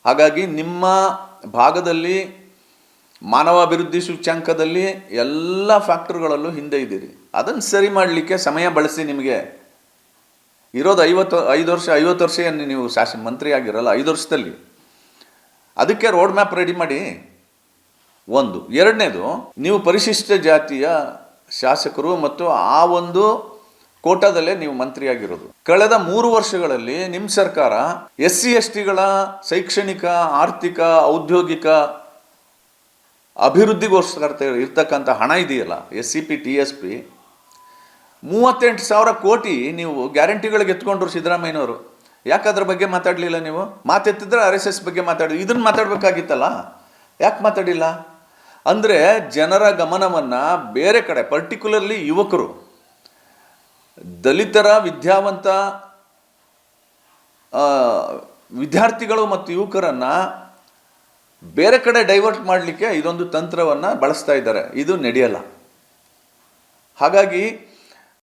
ಹಾಗಾಗಿ ನಿಮ್ಮ ಭಾಗದಲ್ಲಿ ಮಾನವಾಭಿವೃದ್ಧಿ ಸೂಚ್ಯಂಕದಲ್ಲಿ ಎಲ್ಲ ಫ್ಯಾಕ್ಟರ್ಗಳಲ್ಲೂ ಹಿಂದೆ ಇದ್ದೀರಿ. ಅದನ್ನು ಸರಿ ಮಾಡಲಿಕ್ಕೆ ಸಮಯ ಬಳಸಿ. ನಿಮಗೆ ಇರೋದು 50 ವರ್ಷ ಏನು ನೀವು ಮಂತ್ರಿ ಆಗಿರಲ್ಲ, 5 ವರ್ಷದಲ್ಲಿ. ಅದಕ್ಕೆ ರೋಡ್ ಮ್ಯಾಪ್ ರೆಡಿ ಮಾಡಿ. ಒಂದು. ಎರಡನೇದು, ನೀವು ಪರಿಶಿಷ್ಟ ಜಾತಿಯ ಶಾಸಕರು ಮತ್ತು ಆ ಒಂದು ಕೋಟಾದಲ್ಲೇ ನೀವು ಮಂತ್ರಿಯಾಗಿರೋದು. ಕಳೆದ 3 ವರ್ಷಗಳಲ್ಲಿ ನಿಮ್ಮ ಸರ್ಕಾರ SC/STಗಳ ಶೈಕ್ಷಣಿಕ, ಆರ್ಥಿಕ, ಔದ್ಯೋಗಿಕ ಅಭಿವೃದ್ಧಿಗೋಸ್ಕರ ಇರ್ತಕ್ಕಂಥ ಹಣ ಇದೆಯಲ್ಲ, SCP TSP, 38,000 ಕೋಟಿ ನೀವು ಗ್ಯಾರಂಟಿಗಳಿಗೆ ಎತ್ಕೊಂಡ್ರು ಸಿದ್ದರಾಮಯ್ಯನವರು. ಯಾಕೆ ಅದ್ರ ಬಗ್ಗೆ ಮಾತಾಡಲಿಲ್ಲ ನೀವು? ಮಾತೆತ್ತಿದ್ರೆ RSS ಬಗ್ಗೆ ಮಾತಾಡಿ, ಇದನ್ನು ಮಾತಾಡಬೇಕಾಗಿತ್ತಲ್ಲ, ಯಾಕೆ ಮಾತಾಡಿಲ್ಲ? ಅಂದರೆ ಜನರ ಗಮನವನ್ನು ಬೇರೆ ಕಡೆ, ಪರ್ಟಿಕ್ಯುಲರ್ಲಿ ಯುವಕರು, ದಲಿತರ ವಿದ್ಯಾವಂತ ವಿದ್ಯಾರ್ಥಿಗಳು ಮತ್ತು ಯುವಕರನ್ನು ಬೇರೆ ಕಡೆ ಡೈವರ್ಟ್ ಮಾಡಲಿಕ್ಕೆ ಇದೊಂದು ತಂತ್ರವನ್ನು ಬಳಸ್ತಾ ಇದ್ದಾರೆ. ಇದು ನಡೆಯಲ್ಲ. ಹಾಗಾಗಿ